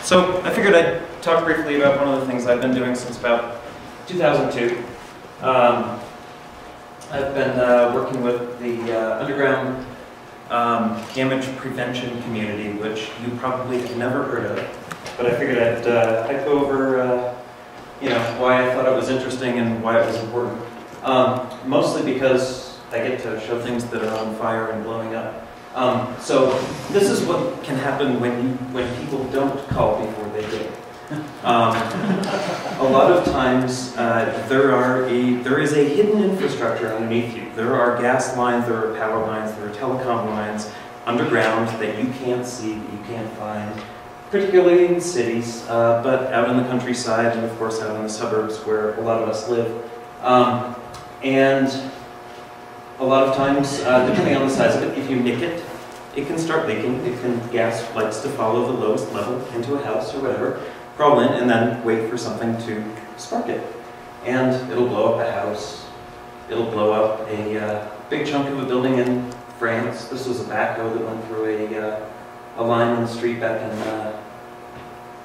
So I figured I'd talk briefly about one of the things I've been doing since about 2002. I've been working with the underground damage prevention community, which you probably have never heard of. But I figured I'd go over why I thought it was interesting and why it was important. Mostly because I get to show things that are on fire and blowing up. So this is what can happen when people don't call before they do. A lot of times there is a hidden infrastructure underneath you. There are gas lines, there are power lines, there are telecom lines underground that you can't see, that you can't find, particularly in cities, but out in the countryside and of course out in the suburbs where a lot of us live. And a lot of times, depending on the size of it, if you nick it, it can start leaking. Gas likes to follow the lowest level into a house or whatever, crawl in, and then wait for something to spark it. And it'll blow up a house. It'll blow up a big chunk of a building in France. This was a backhoe that went through a line in the street back in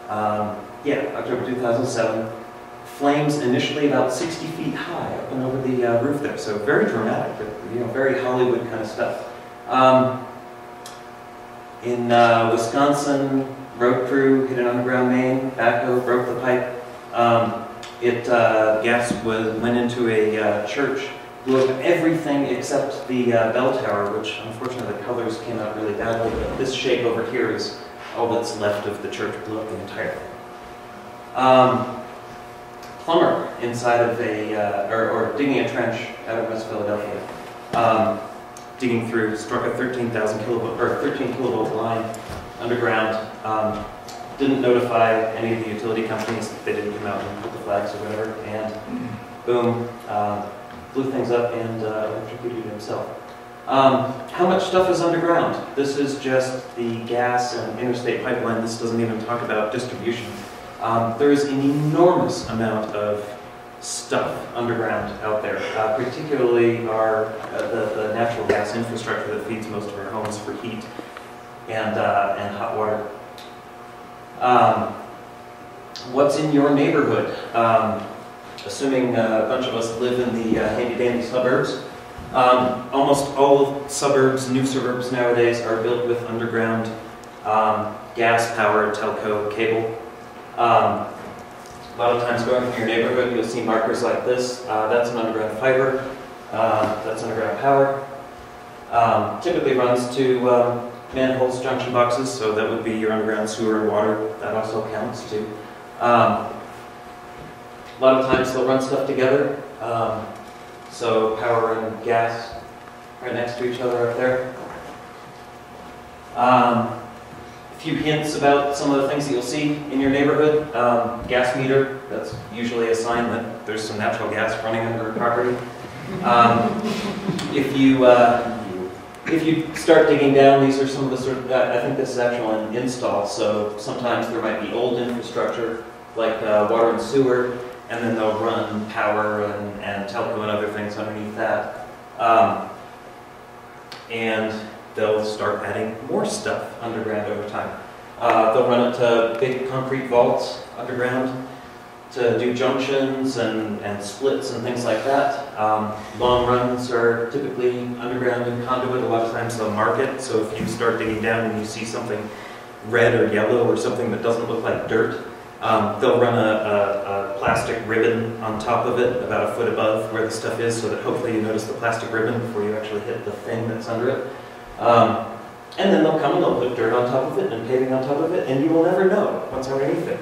October 2007. Flames initially about 60 feet high up and over the roof there, so very dramatic, but very Hollywood kind of stuff. In Wisconsin, road crew hit an underground main, backhoe broke the pipe. Gas went into a church, blew up everything except the bell tower, which unfortunately the colors came out really badly. But this shape over here is all that's left of the church, blew up the entire thing. Plumber inside of or digging a trench out of West Philadelphia, digging through, struck a 13 kilovolt line underground. Didn't notify any of the utility companies. They didn't come out and put the flags or whatever, and boom, blew things up and electrocuted himself. How much stuff is underground? This is just the gas and interstate pipeline. This doesn't even talk about distribution. There is an enormous amount of stuff underground out there, particularly the natural gas infrastructure that feeds most of our homes for heat and hot water. What's in your neighborhood? Assuming a bunch of us live in the handy-dandy suburbs, almost all suburbs, new suburbs nowadays, are built with underground gas-powered telco cable. A lot of times going through your neighborhood, you'll see markers like this. That's an underground fiber. That's underground power. Typically runs to manholes, junction boxes, so that would be your underground sewer and water. That also counts too. A lot of times they'll run stuff together. So power and gas right next to each other up there. A few hints about some of the things that you'll see in your neighborhood. Gas meter, that's usually a sign that there's some natural gas running under a property. If you start digging down, these are some of the I think this is actually an install, so sometimes there might be old infrastructure like water and sewer, and then they'll run power and telco and other things underneath that. And they'll start adding more stuff underground over time. They'll run it to big concrete vaults underground to do junctions and splits and things like that. Long runs are typically underground in conduit. A lot of times they'll mark it, so if you start digging down and you see something red or yellow or something that doesn't look like dirt, they'll run a plastic ribbon on top of it about a foot above where the stuff is, so that hopefully you notice the plastic ribbon before you actually hit the thing that's under it. And then they'll come and they'll put dirt on top of it and paving on top of it, and you will never know what's underneath it.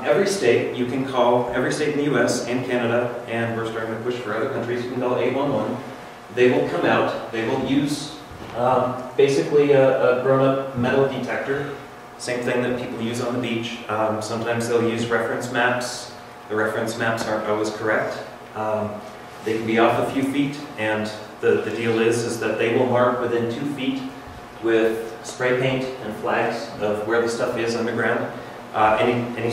Every state, you can call, every state in the US and Canada, and we're starting to push for other countries, you can call 811. They will come out, they will use basically a grown-up metal detector, same thing that people use on the beach. Sometimes they'll use reference maps. The reference maps aren't always correct. They can be off a few feet, and the deal is that they will mark within 2 feet with spray paint and flags of where the stuff is underground. Any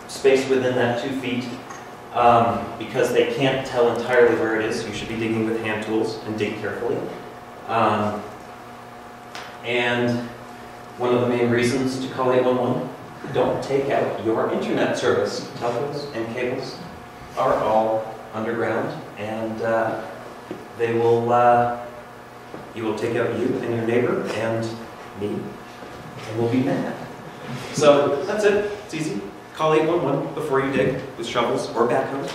space within that 2 feet, because they can't tell entirely where it is, you should be digging with hand tools and dig carefully. And one of the main reasons to call 811, don't take out your internet service. Telcos and cables are all underground, and they will, you will take out you and your neighbor and me, and we'll be mad. So that's it. It's easy. Call 811 before you dig with shovels or backhoes.